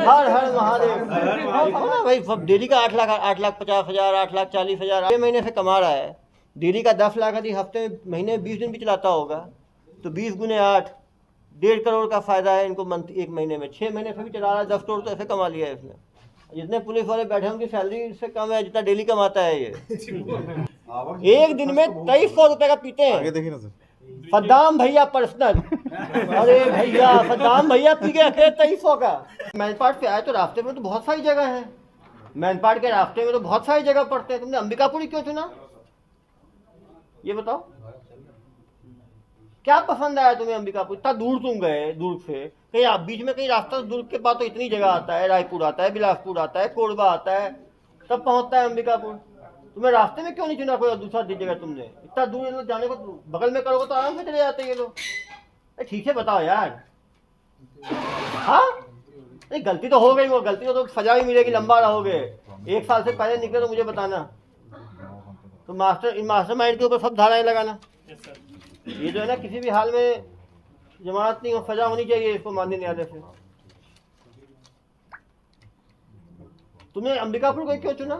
हर हर महादेव भाई। सब डेली का 8,50,000, 8,40,000 6 महीने से कमा रहा है। डेली का 10 लाख यदि हफ्ते में महीने में 20 दिन भी चलाता होगा तो 20 गुने 8, 1.5 करोड़ का फायदा है इनको मंथ, एक महीने में। 6 महीने से भी चला रहा है, 10 करोड़ तो ऐसे कमा लिया है इसने। जितने पुलिस वाले बैठे हैं उनकी सैलरी इससे कम है जितना डेली कमाता है ये। एक दिन में 2300 रुपए का पीते हैं। आगे देखिए ना सर, सद्दाम भैया पर्सनल। अरे भैया सद्दाम भैया पी गए 2300 का। मैनपाट पे आए तो रास्ते में तो बहुत सारी जगह है। मैनपाट के रास्ते में तो बहुत सारी जगह पड़ते हैं। तुमने अंबिकापुरी क्यों चुना, ये बताओ? क्या पसंद आया तुम्हें अंबिकापुर? इतना दूर तुम गए, दूर से कहीं आप बीच में कहीं रास्ता, दुर्ग के बाद तो इतनी जगह आता है, रायपुर आता है, बिलासपुर आता है, कोरबा आता है, तब पहुंचता है अंबिकापुर। तुम्हें रास्ते में क्यों नहीं चुना कोई दूसरा जगह? तुमने इतना दूर ये लोग जाने को बगल में करोगे तो आराम से चले जाते ये लोग। ठीक है बताओ यार। हाँ नहीं, गलती तो हो गई, वो गलती तो सजा भी मिलेगी, लंबा रहोगे। 1 साल से पहले निकले तो मुझे बताना। तो मास्टरमाइंड के ऊपर सब धाराएं लगाना। ये जो है ना, किसी भी हाल में जमानत नहीं हो, सजा होनी चाहिए इसको माननीय न्यायालय से। तुमने अंबिकापुर को क्यों चुना?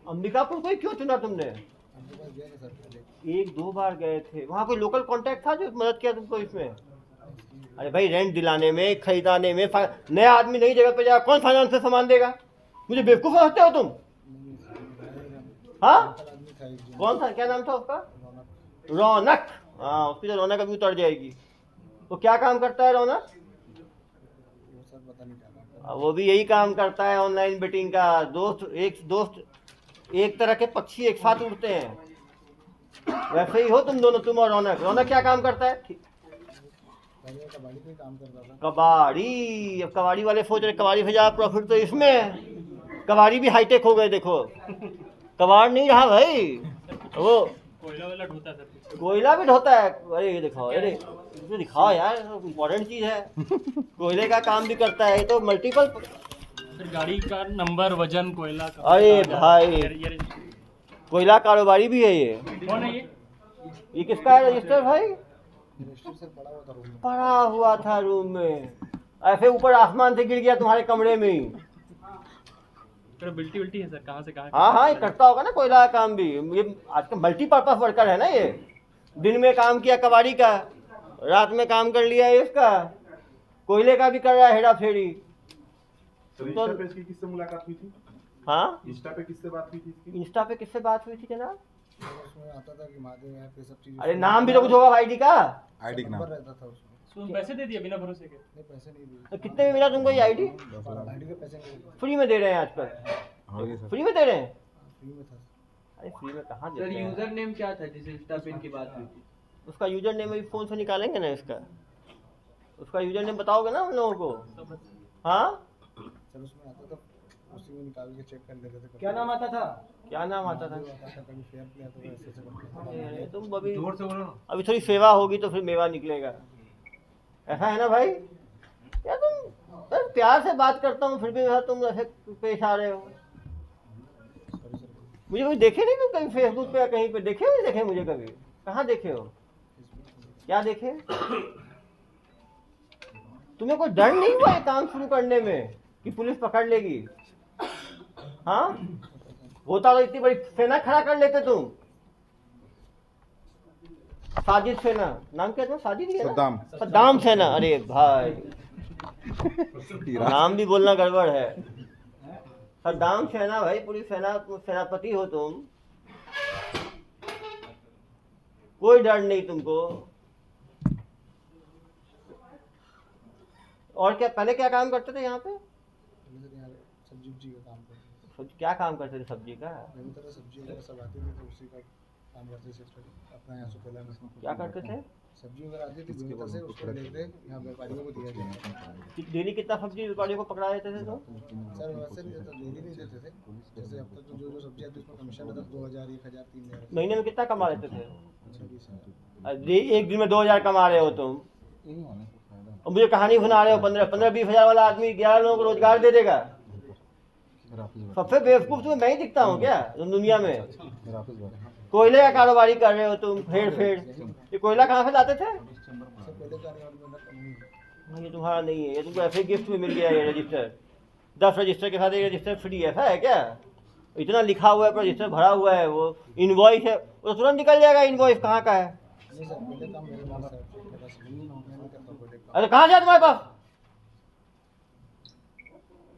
अंबिकापुर को क्यों चुना तुमने? 1-2 बार गए थे। वहाँ कोई लोकल कांटेक्ट था जो मदद किया तुमको इसमें? अरे भाई, रेंट दिलाने में, खरीदाने में, नया आदमी नई जगह पे जाए कौन फाइनेंस से सामान देगा? मुझे बेवकूफ समझते हो तुम? हाँ, कौन था, क्या नाम था उसका? रौनक। हाँ, उसकी तो रौनक अभी उतर जाएगी। तो क्या काम करता है रौनक? वो भी यही काम करता है, ऑनलाइन बेटिंग का। दोस्त एक तरह के पक्षी एक साथ उड़ते हैं, वैसे ही हो तुम दोनों, तुम और रौनक। रौनक क्या काम करता है? कबाड़ी। अब कबाड़ी वाले सोच रहे कबाड़ी से ज्यादा प्रॉफिट तो इसमें है। कबाड़ी भी हाईटेक हो गए, देखो कबाड़ नहीं रहा भाई, वो कोयला भी ढोता है। अरे ये दिखाओ, अरे इसे दिखाओ यार, इम्पोर्टेंट चीज है। कोयले का काम भी करता है, तो मल्टीपल। गाड़ी का नंबर, वजन, कोयला का। अरे भाई, कोयला कारोबारी भी है ये। कौन है ये किसका है रजिस्टर भाई? पड़ा हुआ था रूम में, ऐसे ऊपर आसमान से गिर गया तुम्हारे कमरे में ही। बिल्टी है सर, कहाँ से कहाँ? हाँ, ये करता होगा ना कोयला का काम भी। ये आजकल मल्टीपर्पज वर्कर है ना ये। दिन में काम किया कबाड़ी का, रात में काम कर लिया इसका, कोयले का भी कर रहा है हेरा फेरी। तो इंस्टा पे इसकी किससे मुलाकात हुई थी? हाँ, इंस्टा पे किससे बात हुई थी इसकी? इंस्टा पे किससे बात हुई थी जनाब? उसमें आता था कि महादेव ऐप पे सब चीजें। अरे नाम भी तो कुछ होगा आईडी का। आईडी का नाम रहता था उसमें। पैसे दे दिए बिना भरोसे के? नहीं, पैसे नहीं दिए। तो कितने में मिला तुमको ये आईडी? आईडी के पैसे नहीं दिए। फ्री में दे रहे हैं आजकल, हाँ जी सर। फ्री में दे रहे हैं। फ्री में था। अरे फ्री में कहाँ सर, देते हैं? यूजर नेम क्या था जिस इंस्टा पे इनकी बात हुई थी? उसका यूजर नेम अभी फोन से निकालेंगे ना इसका। उसका यूजर नेम बताओगे ना हम लोगों को? हाँ, सर उसमें आता था, उसी में निकाल के चेक कर लेते थे। क्या नाम आता था? क्या नाम आता था? कभी फेयर प्ले आता था, ऐसे करते अरे तुम अभी जोर से बोलो ना। अभी थोड़ी सेवा होगी तो फिर मेवा निकलेगा, ऐसा है ना भाई? क्या तुम, मैं प्यार से बात करता हूँ फिर भी तुम ऐसे पेश आ रहे हो। मुझे कभी देखे नहीं तुम, कभी फेसबुक पे या कहीं पे देखे नहीं? देखे मुझे कभी? कहाँ देखे हो? क्या देखे? तुम्हें कोई डर नहीं हुआ ये काम शुरू करने में कि पुलिस पकड़ लेगी? हाँ, होता तो इतनी बड़ी सेना खड़ा कर लेते तुम। साजिद सेना, नाम क्या था? साजिद ही है ना? सद्दाम सेना। अरे भाई, नाम भी बोलना गड़बड़ है। सद्दाम सेना भाई, पूरी सेना, सेनापति हो तुम, कोई डर नहीं तुमको। और क्या पहले क्या काम करते थे यहाँ पे? सब्जी उब्जी का काम करते थे। क्या काम करते थे सब्जी का? नई तरह सब्जी वगैरह सब आती थी तो उसी का काम करते थे। अपना यहाँ से पहले क्या करते थे? सब्जी वगैरह आती थी नई तरह से, उसको लेते यहाँ व्यापारियों को दिया जाता। डेली कितना सब्जी व्यापारियों को पकड़ा देते थे तो? सर वैसे नहीं देते, डेली नहीं देते थे। जैसे अब तक तो जो सब्जी आती है उसमें कमीशन रहता, 2000, 1000, 3000। महीने में कितना कमा लेते थे? 26,000। एक दिन में 2000 कमा रहे हो तुम, और मुझे कहानी सुना रहे हो 15-20 हजार वाला आदमी 11 लोगों को रोजगार दे देगा। सबसे बेवकूफ तुम्हें मैं ही दिखता हूँ क्या दुनिया में? कोयले का कारोबारी कर रहे हो तुम, फेड़। ये कोयला कहाँ से लाते थे? पहले तो आने वाली मेहनत ये तुम्हारा नहीं है, ये तुमको ऐसे गिफ्ट में मिल गया ये रजिस्टर। 10 रजिस्टर के साथ एक रजिस्टर फ्री है, ऐसा है क्या? इतना लिखा हुआ है पर रजिस्टर भरा हुआ है, वो इनवॉइस है, वो तुरंत निकल जाएगा इनवॉइस कहाँ का है। नहीं सर, पहले काम मेरे पास है, मेरे पास नहीं है, मैं नहीं करता कोई काम। अरे कहाँ जाए तुम्हारे पास?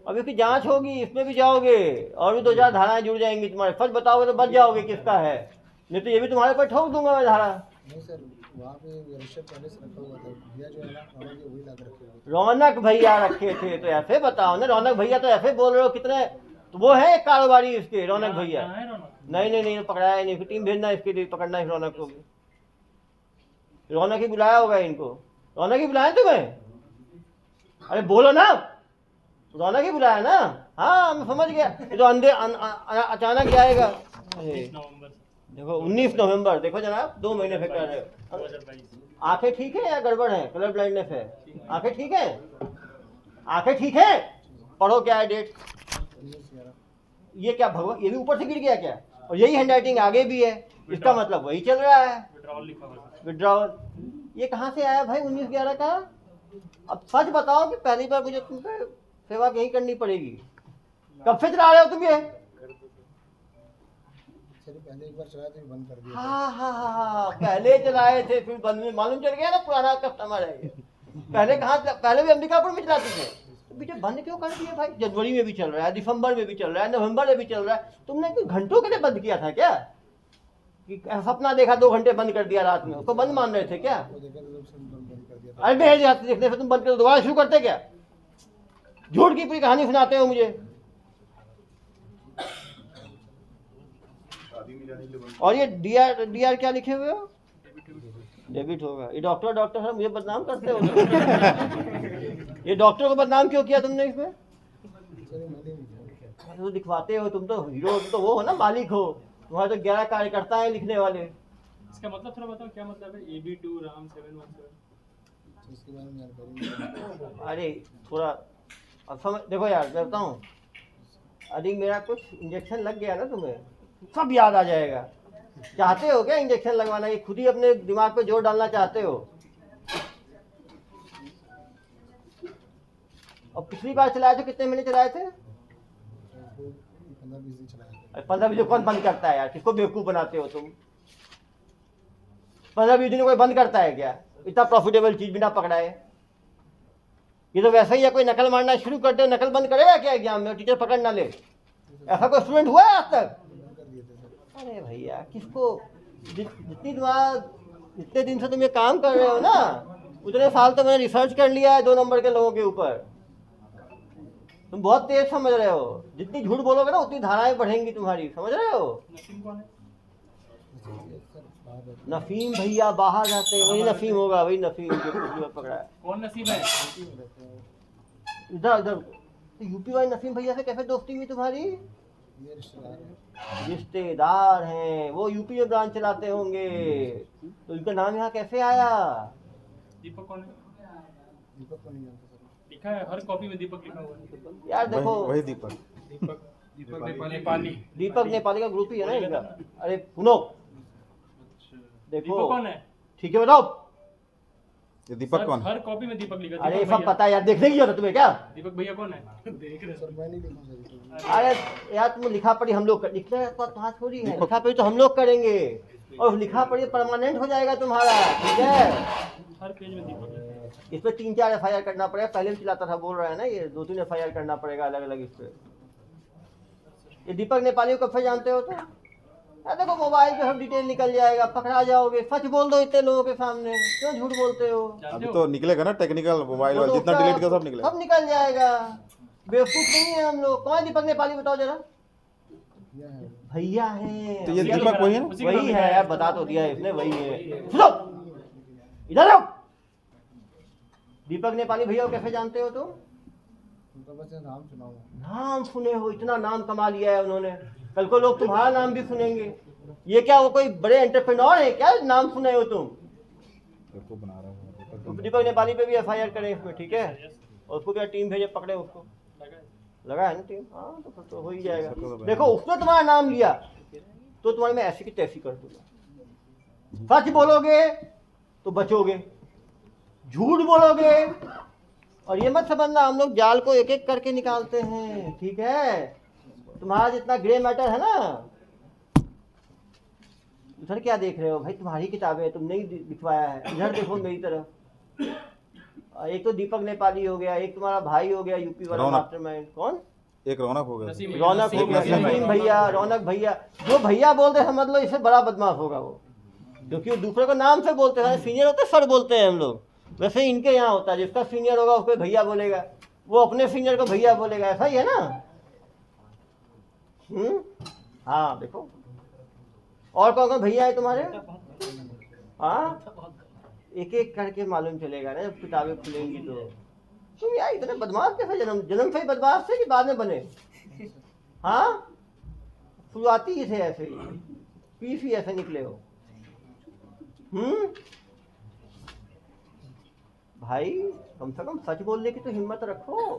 अब इसकी जांच होगी, इसमें भी जाओगे और भी 2-4 धाराएं जुड़ जाएंगी तुम्हारे। सच बताओगे तो बच जाओगे किसका है, नहीं तो ये भी तुम्हारे पर ठोक दूंगा मैं धारा। नहीं सर, वहाँ पे रजिस्टर पहले से रखा हुआ था, भैया जो है ना रौनक जी वही ला के रखे हुए थे। रौनक भैया रखे थे तो ऐसे बताओ ना, रौनक भैया तो ऐसे बोल रहे हो कितने, तो वो है एक कारोबारी इसके रौनक भैया। कहाँ है रौनक? नहीं पकड़ाया ही नहीं, टीम भेजना इसके लिए, पकड़ना है रौनक को भी। रौनक ही बुलाया होगा इनको, रौनक ही बुलाया तुम्हें? अरे बोलो ना, रौनक ही बुलाया ना? हाँ मैं समझ गया, ये तो अंधे अचानक जाएगा। अरे 19 नवंबर से देखो 19 नवंबर, देखो जनाब 2 महीने से कर रहे हो। 2022। आंखें ठीक है या गड़बड़ है, कलर ब्लाइंडनेस है? आंखें ठीक है, आंखें ठीक है। पढ़ो क्या है डेट, 19/11। ये क्या भगवान, ये भी ऊपर से गिर गया क्या? और यही हैंडराइटिंग आगे भी है, इसका मतलब वही चल रहा है, विड्रॉल लिखा हुआ है। विड्रॉल। ये कहाँ से आया भाई 19/11 का? अब सच बताओ कि पहली बार मुझे तुम पे सेवा यही करनी पड़ेगी। कब से चला रहे हो तुम ये? सर पहले एक बार चलाया था, बंद कर दिया था। हाँ, पहले चलाए थे फिर बंद में, मालूम चल गया ना पुराना कस्टमर है ये। पहले कहाँ, पहले भी अंबिकापुर में चलाते थे, तो बेटे बंद क्यों कर दिए भाई? जनवरी में भी चल रहा है, दिसंबर में भी चल रहा है, नवंबर में भी चल रहा है, तुमने कुछ घंटों के लिए बंद किया था क्या? कि सपना देखा 2 घंटे बंद कर दिया रात में, उसको बंद मान रहे थे क्या? वो देखा था जब से बंद कर दिया था। अरे मेरे हाथ देखने से तुम बंद कर दोबारा शुरू करते क्या? झूठ की पूरी कहानी सुनाते हो मुझे। शादी में जाने के लिए बंद। और ये डीआर क्या लिखे हुए हो? डेबिट होगा। ये डॉक्टर है, मुझे बदनाम करते हो। ये डॉक्टर को बदनाम क्यों किया तुमने इसमें? सर ये मैंने नहीं किया। तो दिखवाते हो, तुम तो हीरो, तुम तो वो हो ना, मालिक हो। तुम्हारे तो 11 कार्यकर्ता हैं लिखने वाले। इसका मतलब थोड़ा बताओ, क्या मतलब है AB2 RAM 717? तो इसके बारे में जानकारी नहीं है। अरे थोड़ा अब समझ, देखो यार मैं बताऊँ, अभी मेरा कुछ इंजेक्शन लग गया ना तुम्हें, सब याद आ जाएगा। चाहते हो क्या इंजेक्शन लगवाना? ये खुद ही अपने दिमाग पे जोर डालना चाहते हो? और पिछली बार चलाए थे कितने महीने चलाए थे? 15-20 दिन चलाया था। 15-20 दिन कौन बंद करता है यार? किसको बेवकूफ बनाते हो तुम? 15-20 दिन कोई बंद करता है क्या? इतना प्रॉफिटेबल चीज बिना पकड़ाए। ये तो वैसा ही है, कोई नकल मारना शुरू करते हो, नकल बंद करेगा क्या एग्जाम में? टीचर पकड़ ना ले, ऐसा कोई स्टूडेंट हुआ है आज तक? बंद कर दिए थे सर। अरे भैया किसको, जितनी इतने दिन से तुम ये काम कर रहे हो ना, उतने साल तो मैंने रिसर्च कर लिया है 2 नंबर के लोगों के ऊपर। तुम बहुत तेज समझ रहे हो, जितनी झूठ बोलोगे ना उतनी धाराएं बढ़ेंगी तुम्हारी, समझ रहे हो? नसीम कौन है? सर बाहर रहते नफीम भैया बाहर जाते हैं, वही नफीम होगा, वही नफीम जो पिछली बार पकड़ा है। कौन नसीब है? हैं। इधर उधर तो यूपी वाले नफीम भैया से कैसे दोस्ती हुई तुम्हारी? ये रिश्तेदार हैं। रिश्तेदार हैं, वो यूपी में ब्रांच चलाते होंगे, तो इनका नाम यहाँ कैसे आया? दीपक कौन है? दीपक को नहीं जानता सर। लिखा है हर कॉपी में दीपक लिखा हुआ है। यार देखो, वही दीपक। दीपक नेपाली। दीपक नेपाली का ग्रुप ही है ना इनका। अरे सुनो, दीपक देखो कौन है? ठीक है बताओ। ये दीपक सर, कौन? हर कॉपी में दीपक लिखा है। अरे दीपक सब भैया। पता है यार, देखने की जरूरत तुम्हें क्या? दीपक भैया कौन है? देख रहे सर मैं नहीं लिखा सर इसको। अरे यार तुम लिखा पढ़ी हम लोग लिखना तुम्हारा थोड़ी है, लिखा पढ़ी तो हम लोग करेंगे, और लिखा पढ़ी परमानेंट हो जाएगा तुम्हारा, ठीक है? हर पेज में दीपक लिखा है। इस पे 3-4 FIR करना पड़ेगा, पहले भी चलाता था बोल रहा है ना, ये 2-3 FIR करना पड़ेगा अलग अलग इस पे। ये दीपक नेपाली को कब से जानते हो? तो यार देखो मोबाइल पे सब डिटेल निकल जाएगा, पकड़ा जाओगे। सच बोल दो इतने लोगों के सामने, क्यों झूठ बोलते हो? जानते अभी हो? तो निकलेगा ना टेक्निकल मोबाइल वो वाला, तो जितना उसका- डिलीट किया सब निकलेगा। सब निकल जाएगा, बेवकूफ नहीं है हम लोग। कौन है दीपक नेपाली बताओ जरा? यह है। भैया है, तो ये भैया दीपक लिखा वही है, है? उसी का वही नाम लिखा है, बता तो दिया इसने, वही है। सुनो इधर आओ। दीपक नेपाली भैया को कैसे जानते हो तुम? उनका बस ये नाम सुना हुआ। नाम सुने हो, इतना नाम कमा लिया है उन्होंने, कल को लोग तुम्हारा नाम भी सुनेंगे। ये क्या वो कोई बड़े एंटरप्रेन्योर है क्या, नाम सुने हो तुम? देखो बना रहा हूँ। तो दीपक नेपाली पे भी FIR करें इसमें, ठीक है? और उसको क्या टीम भेजे, पकड़े उसको। लगा है। लगा है ना टीम? हाँ तो फिर तो हो ही जाएगा। सबको तो देखो उसने तुम्हारा नाम लिया तो तुम्हारी मैं ऐसी की तैसी कर दूंगा। सच बोलोगे तो बचोगे, झूठ बोलोगे और ये मत समझना हम लोग जाल को एक एक करके निकालते हैं, ठीक है। तुम्हारा जितना ग्रे मैटर है ना, उधर क्या देख रहे हो भाई, तुम्हारी किताबें तुमने ही दिखवाया है, इधर देखो मेरी तरफ। एक तो दीपक नेपाली हो गया, एक तुम्हारा भाई हो गया यूपी वाला मास्टरमाइंड, कौन? एक रौनक हो गया, रौनक हो गया, नसीम भैया, रौनक भैया। जो भैया बोलते समझ लो इससे बड़ा बदमाश होगा वो, क्योंकि वो दूसरे को नाम से बोलते हैं, सीनियर होते सर बोलते हैं हम लोग, वैसे इनके यहाँ होता है जिसका सीनियर होगा उसको भैया बोलेगा, वो अपने सीनियर को भैया बोलेगा, ऐसा ही है ना। हाँ देखो, और कौन कौन भैया है तुम्हारे? हाँ, एक एक करके मालूम चलेगा ना जब किताबें खुलेंगी तो। तुम यार इतने बदमाश कैसे, जन्म से ही बदमाश थे कि बाद में बने? हाँ, शुरुआती ही थे ऐसे ही, पीस ही ऐसे निकले हो। भाई कम से कम सच बोलने की तो हिम्मत रखो।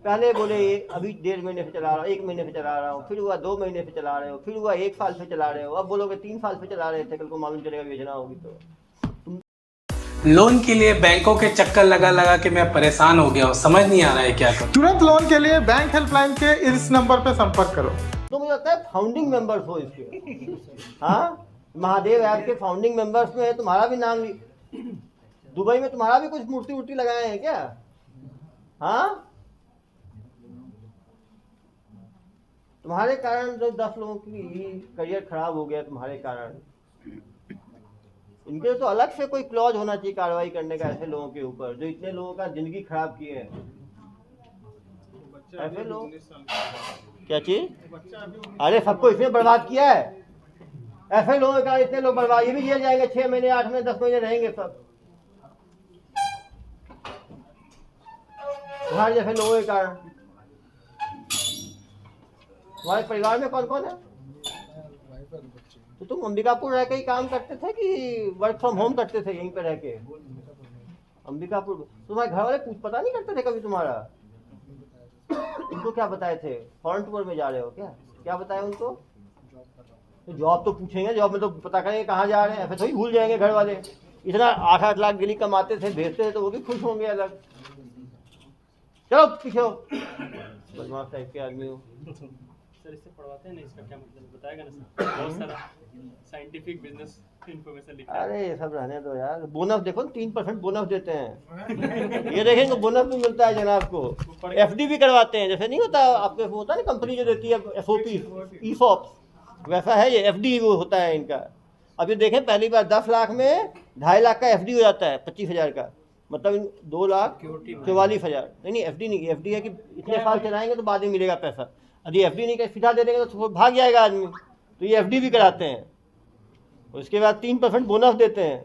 पहले बोले अभी 1.5 महीने से चला रहा हूँ, 1 महीने से चला रहा हूँ, फिर हुआ 2 महीने से चला रहे हो, फिर हुआ 1 साल से चला रहे हो, अब बोलोगे 3 साल से चला रहे थे, कल को मालूम चलेगा योजना होगी तो। लोन के लिए बैंकों के चक्कर लगा लगा के मैं परेशान हो गया हूँ, समझ नहीं आ रहा है क्या करूँ। तुरंत लोन के लिए बैंक हेल्पलाइन के इस नंबर पे संपर्क करो। तो मुझे लगता है फाउंडिंग मेंबर्स हो इसके। हाँ, महादेव ऐप के फाउंडिंग मेंबर्स में है, तुम्हारा भी नाम। दुबई में तुम्हारा भी कुछ मूर्ति वूर्ति लगाए हैं क्या? हाँ, तुम्हारे कारण जो 10 लोगों की करियर खराब हो गया तुम्हारे कारण। इनके तो अलग से कोई क्लॉज होना चाहिए कार्रवाई करने का ऐसे लोगों के ऊपर जो इतने लोगों का जिंदगी खराब किए हैं। ऐसे लोग क्या चीज? अरे सबको इसमें बर्बाद किया है, ऐसे लोगों का इतने लोग बर्बाद, ये भी जेल जाएंगे 6 महीने 8 महीने 10 महीने रहेंगे सब तुम्हारे जैसे लोगों के कारण। तुम्हारे परिवार में कौन कौन है? तो तुम अंबिकापुर रह के ही काम करते थे कि वर्क फ्रॉम होम करते थे यहीं पे रह के? अंबिकापुर। तुम्हारे घर वाले कुछ पता नहीं करते थे कभी तुम्हारा? उनको क्या बताए थे? फॉरेन टूर में जा रहे हो क्या? क्या बताया उनको? तो जॉब तो पूछेंगे, जॉब में तो पता करेंगे कहाँ जा रहे हैं, ऐसे थोड़ी भूल जाएंगे घर वाले। इतना 8-8 लाख डेली कमाते थे, भेजते थे तो वो भी खुश होंगे अलग। चलो पीछे हो, बदमाश टाइप के आदमी हो। सर इससे पढ़वाते हैं ना, इसका क्या मतलब बताएगा ना सर? बहुत सारा साइंटिफिक बिजनेस इन्फॉर्मेशन लिखा है। अरे ये सब रहने दो यार। बोनस देखो 3% बोनस देते हैं। ये देखेंगे बोनस भी मिलता है जनाब को। एफडी भी करवाते हैं, जैसे नहीं होता आपके होता है ना कंपनी जो देती है एसओपी ईसॉप, वैसा है ये एफडी वो होता है इनका। अब ये देखें पहली बार 10 लाख में 2.5 लाख का एफडी हो जाता है 25,000 का, मतलब 2,44,000। नहीं एफडी नहीं, एफडी है कि इतने साल चलाएंगे तो बाद में मिलेगा पैसा। यदि एफडी नहीं कर सीधा दे देंगे तो भाग जाएगा आदमी, तो ये एफडी भी कराते हैं। उसके बाद 3% बोनस देते हैं।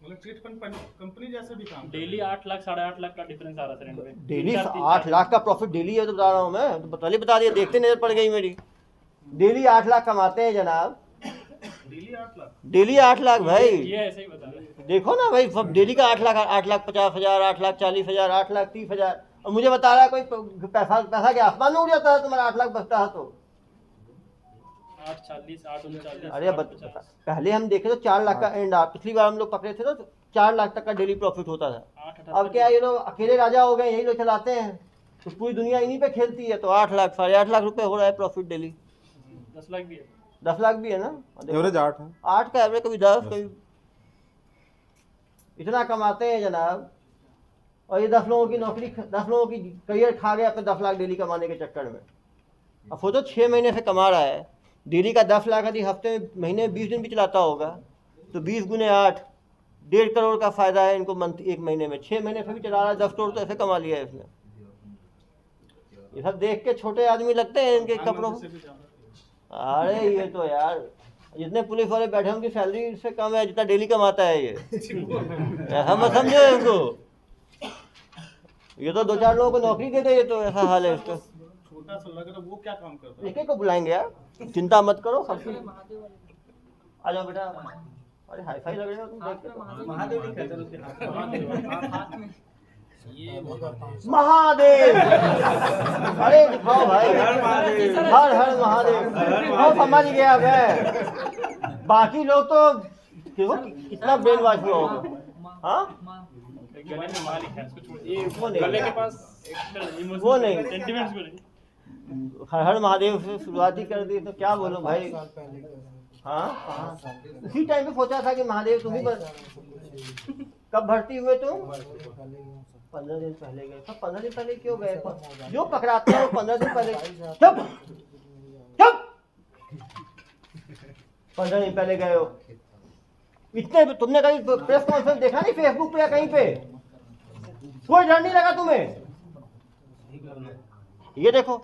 मतलब चिट फंड कंपनी जैसे भी काम। डेली 8 लाख 8.5 लाख का डिफरेंस आ रहा सर इनमें। डेली 8 लाख का प्रॉफिट डेली है तो बता रहा हूँ मैं, तो पहले बता दिया, देखते नजर पड़ गई मेरी। डेली 8 लाख कमाते हैं जनाब, डेली 8 लाख। डेली 8 लाख भाई। ये ऐसे ही बता रहे हैं। देखो ना भाई, सब डेली का 8 लाख, 8,50,000, 8,40,000, 8,30,000। और मुझे बता रहा है कोई पैसा के आसमान में उड़ जाता है तुम्हारा 8 लाख बचता है तो। 840 839। अरे पहले हम देखे तो 4 लाख का एंड, पिछली बार हम लोग पकड़े थे तो 4 लाख तक का डेली प्रॉफिट होता था। अब क्या ये लोग अकेले राजा हो गए, यही लोग चलाते हैं, तो पूरी दुनिया इन्हीं पे खेलती है। तो 8 लाख 8.5 लाख रुपए हो रहा है प्रॉफिट डेली। 10 लाख भी है, 10 लाख भी है ना, एवरेज 8 है। 8 का एवरेज, कभी 10 कभी। इतना कमाते हैं जनाब, और ये 10 लोगों की नौकरी, 10 लोगों की करियर खा गए अपने 10 लाख डेली कमाने के चक्कर में। अब सोचो 6 महीने से कमा रहा है डेली का 10 लाख, यदि हफ्ते में महीने में 20 दिन भी चलाता होगा तो 20 गुने 8, 1.5 करोड़ का फायदा है इनको मंथ, एक महीने में। 6 महीने से भी चला रहा है, 10 करोड़ तो ऐसे कमा लिया है इसने। ये सब देख के छोटे आदमी लगते हैं इनके कपड़ों। अरे ये तो यार जितने पुलिस वाले बैठे हैं उनकी सैलरी इससे कम है जितना डेली कमाता है ये। ऐसा मत समझो इनको, ये तो 2-4 लोगों को नौकरी दे दे, ये तो ऐसा हाल है इसका। छोटा सा लग रहा है, वो क्या काम करता है? एक एक को बुलाएंगे यार, चिंता मत करो। सब आ जाओ बेटा। अरे हाई फाई लग रहे हो तुम, देख के। महादेव लिखा था उसके हाथ में। महादेव, अरे दिखाओ भाई, हर हर महादेव। वो समझ गया मैं, बाकी लोग तो देखो कितना ब्रेन वॉश हुआ होगा। हाँ एक गले में मालिक है, उसको छोड़ ये वो नहीं। गले के पास एक वो नहीं। सेंटिमेंट्स को नहीं। हर हर महादेव से शुरुआत ही कर दी तो क्या बोलूं भाई। साल पहले का हाँ उसी टाइम पे सोचा था कि महादेव तुम ही कब भर्ती हुए तुम? 15 दिन पहले गए। सब 15 दिन पहले क्यों गए? जो पकड़ाते हैं वो 15 दिन पहले। चुप चुप 15 दिन पहले गए हो। इतने तुमने कहीं प्रेस कॉन्फ्रेंस देखा नहीं फेसबुक पे या कहीं पे? कोई डर नहीं लगा तुम्हें? ये देखो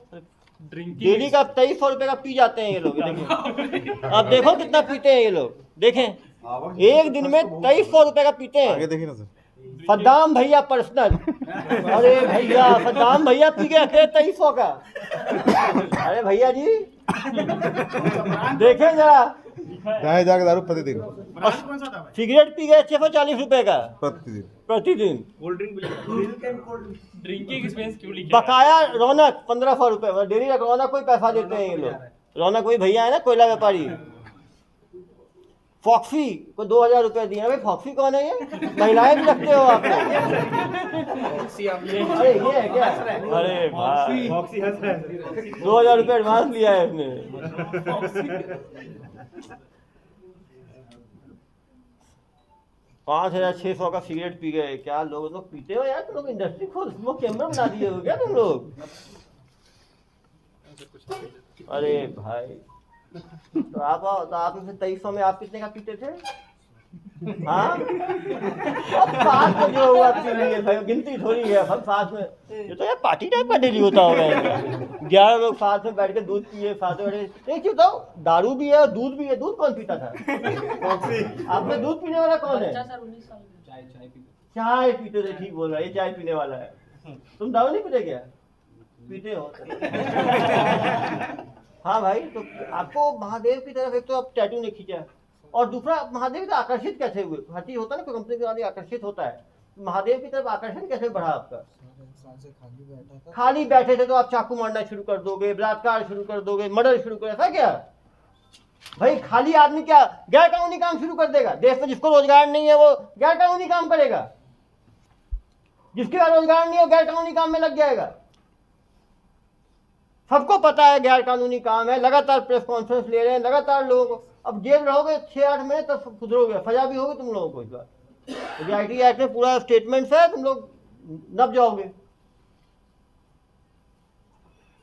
डेली का 2300 रुपए का पी जाते हैं ये लोग। ये देखो अब देखो कितना पीते हैं ये लोग। देखें एक दिन में 2300 रुपए का पीते आगे हैं। देखिए ना सर। सद्दाम भैया पर्सनल। अरे भैया सद्दाम भैया पी गए अकेले 2300 का। अरे भैया जी देखें जरा जहाँ जाके दारू प्रतिदिन सिगरेट पी गए 640 रुपए का प्रतिदिन। प्रतिदिन। कोल्ड ड्रिंक ड्रिंकिंग एक्सपेंस क्यों लिखा है? बकाया रौनक 1500 रुपए डेली का रौनक कोई पैसा देते हैं ये लोग। रौनक कोई भैया है ना कोयला व्यापारी। फॉक्सी को 2000 रुपए दिए। भाई फॉक्सी कौन है ये? महिलाएं भी रखते हो आप लोग? अरे ये है क्या? अरे भाई 2000 रुपए एडवांस लिया है इसने। 5600 का सिगरेट पी गए। क्या लोग पीते हो यार? तुम लोग इंडस्ट्री खोल स्मोक चैम्बर बना दिए हो क्या तुम लोग? अरे भाई तो आप इसे 2300 में आप कितने का पीते थे? हाँ अब साथ में जो हुआ पी लिए भाई गिनती थोड़ी है। हम साथ में ये तो यार पार्टी टाइप का डेली होता होगा इनका। 11 लोग साथ में बैठ के दूध पिए साथ में बैठ। एक चीज बताओ दारू भी है और दूध भी है। दूध कौन पीता था? आप में दूध पीने वाला कौन है? चाय पीते थे। ठीक बोल रहा है ये चाय पीने वाला है। तुम दारू नहीं पीते क्या? पीते हो। हाँ भाई तो आपको महादेव की तरफ एक तो आप टैटू नहीं खींचा और दूसरा महादेव से आकर्षित कैसे हुए? हर चीज होता है ना कोई कंपनी के वाले आकर्षित होता है। महादेव की तरफ आकर्षण कैसे बढ़ा आपका? साल से खाली बैठा था। खाली बैठे थे तो आप चाकू मारना शुरू कर दोगे, बलात्कार शुरू कर दोगे, मर्डर शुरू कर, ऐसा क्या भाई? खाली आदमी क्या गैर कानूनी काम शुरू कर देगा? देश में जिसको रोजगार नहीं है वो गैर कानूनी काम करेगा। जिसके पास रोजगार नहीं हो गैर कानूनी काम में लग जाएगा। सबको पता है गैर कानूनी काम है। लगातार प्रेस कॉन्फ्रेंस ले रहे हैं लगातार लोग। अब जेल रहोगे 6-8 महीने तब सुधरोगे। सजा भी होगी तुम लोगों को इस बार। आईटी एक्ट में पूरा स्टेटमेंट है तुम लोग नप जाओगे।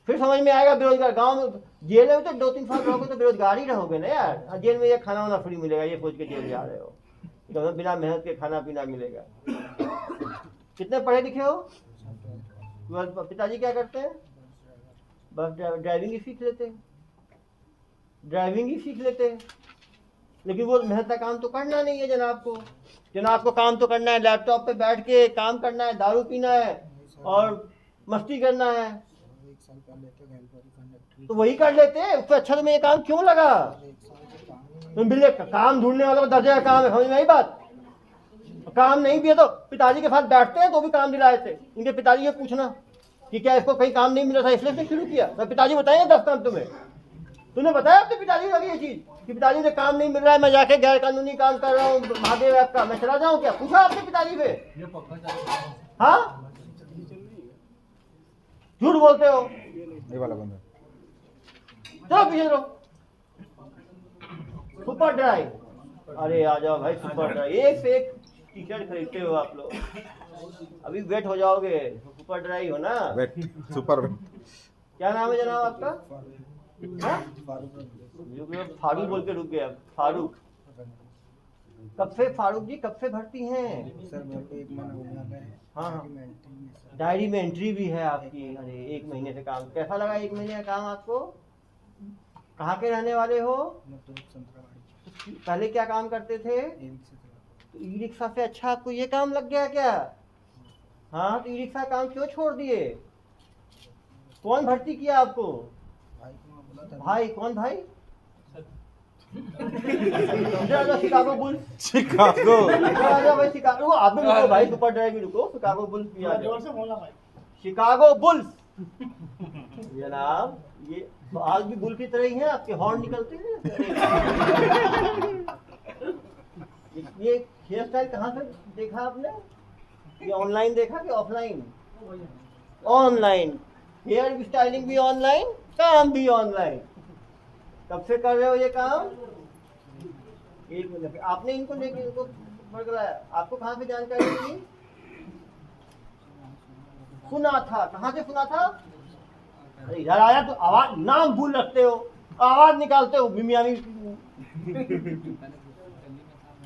फिर समझ में आएगा बेरोजगार गांव में। जेल में तो 2-3 साल रहोगे तो बेरोजगार ही रहोगे ना यार। जेल में ये खाना वाना फ्री मिलेगा ये सोच के जेल जा रहे हो। बिना मेहनत के खाना पीना मिलेगा। कितने पढ़े लिखे हो? पिताजी क्या करते हैं? बस ड्राइविंग ही सीख लेते हैं। ड्राइविंग ही सीख लेते हैं लेकिन वो मेहनत का काम तो करना नहीं है जनाब को। जनाब को काम तो करना है लैपटॉप पे बैठ के काम करना है, दारू पीना है और मस्ती करना है। 1 साल पहले तो हेल्पर कंडक्टर तो वही कर लेते हैं। उससे अच्छा तुम्हें ये काम क्यों लगा? 1 साल से काम ही तुम बिल्ले काम ढूंढने वालों का दर्जे का काम है। समझ में आई बात? काम नहीं भी है तो पिताजी के साथ बैठते हैं तो भी काम दिलाए थे। इनके पिताजी को पूछना कि क्या इसको कहीं काम नहीं मिला था इसलिए इसने शुरू किया। तो पिताजी बताएंगे 10 काम तुम्हें। तूने बताया अपने पिताजी को ये चीज कि पिताजी से काम नहीं मिल रहा है मैं जाके गैर कानूनी काम कर रहा हूँ महादेव ऐप का मैं चला जाऊँ क्या? पूछा आपने पिताजी से? हाँ झूठ बोलते हो। ये वाला बंद है। चलो पीछे चलो। Super dry. अरे आ जाओ भाई सुपर ड्राई। एक से एक टी शर्ट खरीदते हो आप लोग। अभी वेट हो जाओगे। सुपर ड्राई हो ना? Wait super wet. क्या नाम है जनाब आपका? हाँ? फारूक बोल के रुक गया। फारूक कब से? फारूक जी कब से भर्ती हैं? सर मेरे को 1 महीना हो गया है। हाँ हाँ में एंट्री है सर। डायरी में एंट्री भी है आपकी। अरे 1 महीने से काम कैसा लगा? 1 महीने का काम आपको? कहाँ के रहने वाले हो? मैं तो संतरावाड़ी पहले क्या काम करते थे? तो ई रिक्शा से अच्छा आपको ये काम लग गया क्या? हाँ तो ई रिक्शा काम क्यों छोड़ दिए? कौन भर्ती किया आपको? भाई को मैं बोला था भाई कौन भाई? Chicago bulls. शिकागो भाई शिकागो आप भी रुको भाई सुपर ड्राइव भी रुको। शिकागो बुल्स भी आ जाओ। शिकागो बुल्स जनाब ये आज भी बुल की तरह ही है। आपके हॉर्न निकलते हैं। ये हेयर स्टाइल कहाँ से देखा आपने? ये ऑनलाइन देखा कि ऑफलाइन? ऑनलाइन। हेयर स्टाइलिंग भी ऑनलाइन, काम भी ऑनलाइन। कब से कर रहे हो ये काम? 1 मिनट। आपने इनको लेके इनको पकड़ाया, आपको कहाँ से जानकारी मिली? सुना था। कहाँ से सुना था? अरे इधर आया तो आवाज, नाम भूल रखते हो, आवाज निकालते हो मियामी।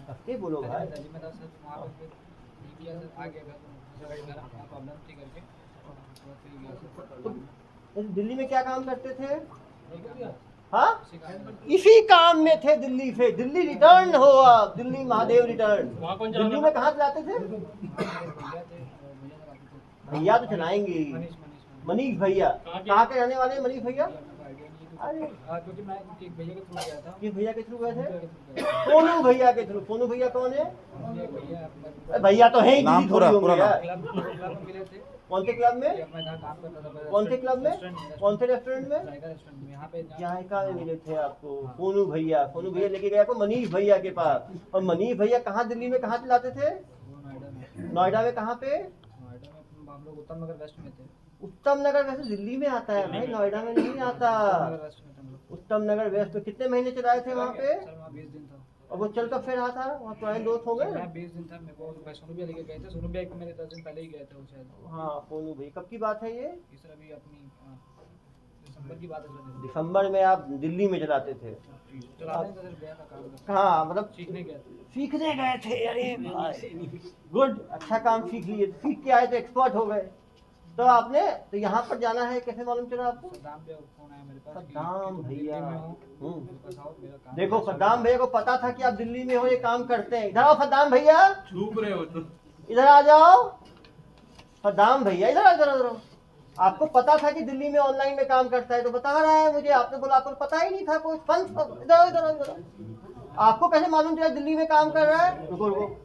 सबके बोलो भाई। तो दिल्ली में क्या काम करते थे? हाँ, इसी काम में थे दिल्ली से। दिल्ली रिटर्न हो आप, दिल्ली महादेव रिटर्न। वहाँ कौन दिल्ली में कहाँ चलाते थे? भैया तो चलाएंगे। मनीष भैया। कहाँ के रहने वाले हैं मनीष भैया? अरे क्योंकि मैं एक भैया के थ्रू गया था। किस भैया के थ्रू गए थे? सोनू भैया के थ्रू। सोनू भैया कौन है? भैया भैया तो है ही, नाम दिल्ली पूरा- थोड़ी पूरा होंगे नाम। यार। क्लब में मिले थे। कौन से क्लब में? मैं जहाँ काम करता था। कौन से क्लब में? कौन से रेस्टोरेंट में? जायका रेस्टोरेंट में। यहाँ पे जायका में मिले थे आपको सोनू भैया। सोनू भैया लेके गया को मनीष भैया के पास। और मनीष भैया कहाँ दिल्ली में कहाँ चलाते थे? नोएडा में। नोएडा में कहाँ पे? नोएडा में हम लोग उत्तम नगर वेस्ट में थे। उत्तम नगर वैसे दिल्ली में आता है भाई, नोएडा में नहीं आता। नगर वेस्ट में थे हम लोग। उत्तम नगर वेस्ट में कितने महीने चलाए थे वहाँ पे? सर वहाँ 20 दिन था। और वो चल कर फिर रहा था, वहाँ पुराने दोस्त हो गए? मैं 20 दिन था। मेरे को सोनू भैया लेके गए थे। सोनू भैया को मेरे 10 दिन पहले ही गए थे वो शायद। हाँ सोनू भाई। कब की बात है ये? ये सर अभी अपनी दिसंबर की बात है सर। दिसंबर में आप दिल्ली में चलाते थे? चलाने तो सर गया था काम करने। कहाँ मतलब? सीखने गया था। सीखने गए थे? अरे भाई गुड, अच्छा काम सीख लिए। सीख के आए तो एक्सपर्ट हो गए। तो आपने तो यहाँ पर जाना है, कैसे मालूम चला आपको? सद्दाम भैया का फोन आया मेरे पास कि सद्दाम तुम भैया। दिल्ली में हो, हम्म। मेरे पास आओ, मेरा काम देखो है। सद्दाम भैया को पता था कि आप दिल्ली में हो, ये काम करते हैं। इधर आओ सद्दाम भैया, छूप रहे हो तो इधर आ जाओ। सद्दाम भैया इधर आओ, इधर आओ, इधर आओ। आपको पता था कि दिल्ली में ऑनलाइन में काम करता है तो बता रहा है मुझे। आपने बोला आपको पता ही नहीं था कोई फन। इधर आओ, इधर आओ, इधर आओ। आपको कैसे मालूम चला दिल्ली में काम कर रहा है? रुको रुको,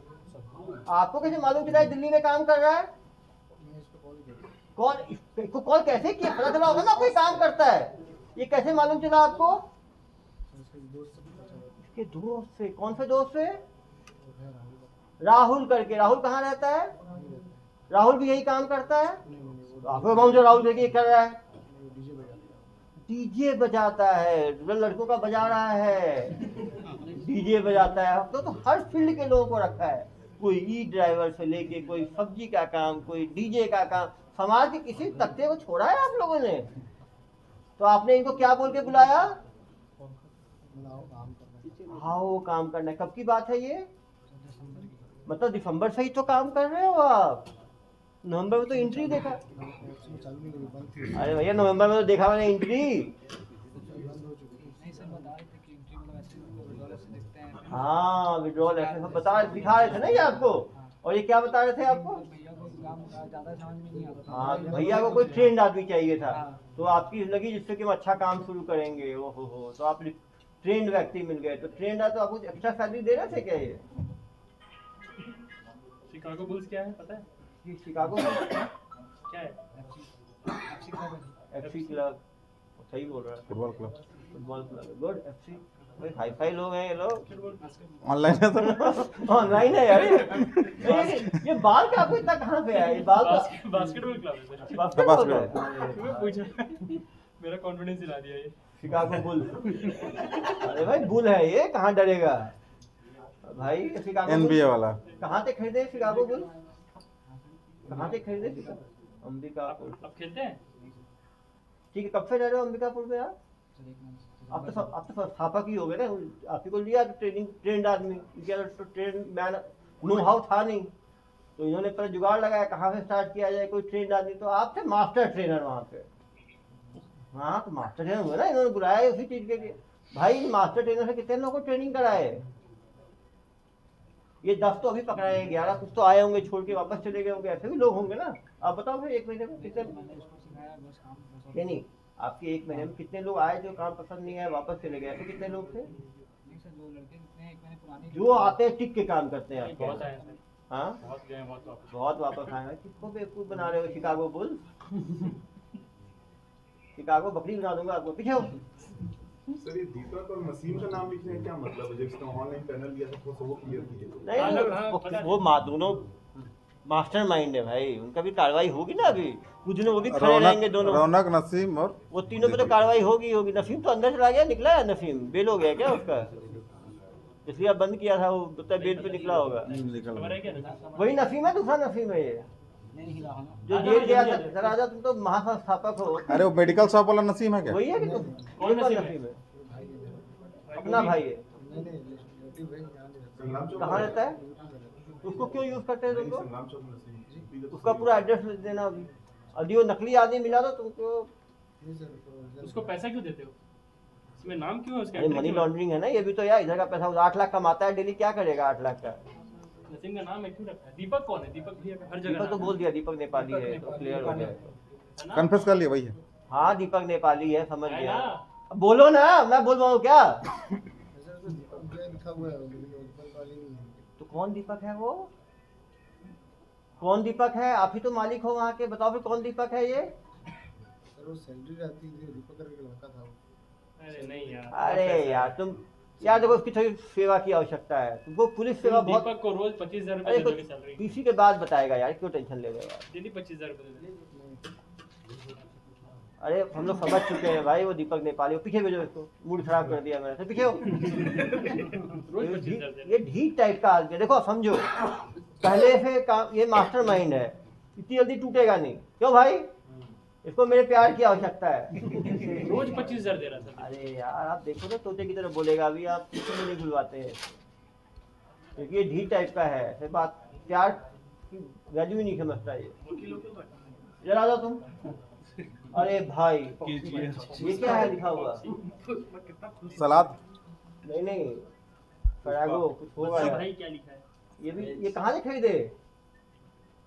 आपको कैसे मालूम चला दिल्ली में काम कर रहा है? मैं इसको कॉल किया। कौन इसको कॉल कैसे किया? पता चला होगा ना कोई काम करता है। ये कैसे मालूम चला आपको? उसके दोस्त से पता चला। इसके दोस्त से। कौन से दोस्त से? राहुल करके। राहुल कहाँ रहता है? राहुल भी यही काम करता है? आपको मालूम जो राहुल देखिए कर रहा है, डीजे बजाता है। लड़कों का बजा रहा है, डीजे बजाता है। तो हर फील्ड के लोगों को रखा है। कोई ई ड्राइवर से लेके, कोई सब्जी का काम, कोई डीजे का काम। समाज के किसी तख्ते को छोड़ा है आप लोगों ने? तो आपने इनको क्या बोल के बुलाया? हाँ वो काम करना है। कब की बात है ये? मतलब दिसंबर से ही तो काम कर रहे हो आप? नवंबर में तो एंट्री देखा। अरे भैया नवंबर में तो देखा मैंने एंट्री। नहीं सर बता रहे थे कि एंट्री मतलब ऐसे विड्रॉल से देखते हैं। हाँ विड्रॉल ऐसे सब दिखा रहे थे ना ये आपको। और ये क्या बता रहे थे आपको? भैया को काम ज़्यादा समझ में नहीं आता था। हाँ भैया को कोई ट्रेंड आदमी चाहिए था, हाँ। तो आपकी लगी जिससे कि हम अच्छा काम शुरू करेंगे। ओहो हो, तो आप ट्रेंड व्यक्ति मिल गए। तो ट्रेंड है तो आपको एक्स्ट्रा सैलरी दे रहे थे क्या ये? शिकागो बुल्स क्या है पता है? ये शिकागो क्या है? FC club. सही बोल रहा है, football club football club. Good. FC भाई हाई फाई लोग हैं ये लोग। ऑनलाइन है तो ऑनलाइन है यार ये बाल का आपको इतना कहाँ से आया? ये बाल का बास्केटबॉल क्लब है सर। बास्केटबॉल का है? तुम्हें पूछा, मेरा कॉन्फिडेंस हिला दिया ये। Chicago bull. अरे भाई बुल है ये, कहाँ डरेगा भाई? शिकागो एनबीए वाला कहाँ से खरीदे शिकागो बुल? कहाँ से खरीदे? अंबिकापुर। अब खेलते हैं? ठीक है, कब से रह रहे हो अंबिकापुर में आप? आप तो संस्थापक ही हो गए ना। आपकी को लिया ट्रेनिंग, ट्रेंड आदमी। तो ट्रेंड मैन नो हाउ था नहीं, तो इन्होंने पहले जुगाड़ लगाया कहाँ से स्टार्ट किया जाए कोई ट्रेंड आदमी। तो आप थे मास्टर ट्रेनर वहाँ पे। हाँ तो मास्टर ट्रेनर हुए ना, इन्होंने बुलाया उसी चीज के लिए। भाई मास्टर ट्रेनर से कितने लोगों को ट्रेनिंग कराए? ये 10 तो अभी पकड़ाए, 11 कुछ तो आए होंगे छोड़ के वापस चले गए होंगे। ऐसे भी लोग होंगे ना। आप बताओ फिर 1 महीने में कितने? मैंने इसको सिखाया बस काम बस। नहीं आपके 1 महीने में कितने लोग आए जो काम पसंद नहीं आया वापस चले गए? ऐसे कितने लोग थे? नहीं सर 2 लड़के जितने एक महीने पुराने जो आते हैं टिक के काम करते हैं आपके बहुत यहाँ? आए सर, हाँ बहुत गए, बहुत वापस। बहुत वापस आए हैं। किसको बेवकूफ बना रहे हो शिकागो बुल? शिकागो बकरी बना दूंगा आपको। पीछे हो, सर ये दीपक और नसीम का नाम लिखने का क्या मतलब है? जिसने ऑनलाइन पैनल लिया था वो क्लियर कीजिए। नहीं वो दोनों मास्टर माइंड है भाई, उनका भी कार्रवाई होगी ना अभी कुछ दिन, वो भी खड़े रहेंगे दोनों। रौनक, नसीम और वो तीनों पे तो कार्रवाई होगी। नसीम तो अंदर चला गया, निकला है नसीम, बेल हो गया क्या उसका? इसलिए अब बंद किया था, वो तो बेल पे निकला होगा। वही नसीम है, दूसरा नसीम है ये जो जेल गया था। सर आजा, तुम तो महासंस्थापक हो। अरे वो मेडिकल शॉप वाला नसीम है क्या? वही है कि तुम? कौन नसीम है? अपना भाई है। नहीं रिलेटिव भाई यहाँ नहीं रहता। संग्राम चौक कहाँ रहता है? उसको क्यों यूज करते हैं तुमको? संग्राम चौक नसीम। उसका पूरा एड्रेस देना अभी। यदि वो नकली आदमी मिला तो तुमको नहीं सर तो उसको पैसा क्यों देते हो? इसमें नाम क्यों है उसका? अरे मनी लॉन्ड्रिंग है ना ये भी तो यार। इधर का पैसा 8 लाख कमाता है डेली, क्या करेगा 8 लाख का? नसीम का नाम है क्यों रखा है? दीपक कौन है? दीपक भैया का हर जगह दीपक तो नाम बोल दिया, दीपक नेपाली है तो क्लियर हो गया। है ना? कन्फेस कर लिया वही है। हाँ दीपक नेपाली है, समझ है गया। ना? अब बोलो ना, मैं बोल रहा हूँ क्या? सर तो दीपक भैया लिखा हुआ है लेकिन वो दीपक वाली नहीं है। तो कौन दीपक है वो? कौन दीपक है? आप ही तो मालिक हो वहाँ के, बताओ फिर कौन दीपक है ये? सर वो सैलरी रहती थी, दीपक करके लड़का था वो। अरे नहीं यार। अरे यार तुम यार देखो, उसकी थोड़ी सेवा की आवश्यकता है तुमको। पुलिस सेवा बहुत। दीपक को रोज 25,000 अरे रुपए दोगे सैलरी? किसी के बाद बताएगा यार, क्यों टेंशन ले रहे हो यार? डेली 25,000 रुपए दे दे। अरे हम लोग समझ चुके हैं भाई, वो दीपक नेपाली। वो पीछे भेजो इसको, मूड खराब कर दिया मैंने। तो पीछे हो। रोज 25,000 दे ये ढीठ टाइप का आदमी है। देखो समझो, पहले से काम, ये मास्टर माइंड है, इतनी जल्दी टूटेगा नहीं। क्यों भाई? इसको मेरे प्यार की आवश्यकता है। रोज 25,000 दे रहा था। अरे यार आप देखो ना, तोते की तरह बोलेगा अभी। आप किसी में नहीं भूलवाते हैं, क्योंकि ये ढीठ टाइप का है। फिर बात प्यार की वैल्यू ही नहीं समझता ये। इधर आ जाओ तुम। अरे भाई ये क्या है लिखा हुआ? सलाद नहीं नहीं, फरागो कुछ होगा बताओ यार। भाई क्या लिखा है? ये भी ये कहाँ से खरीदे?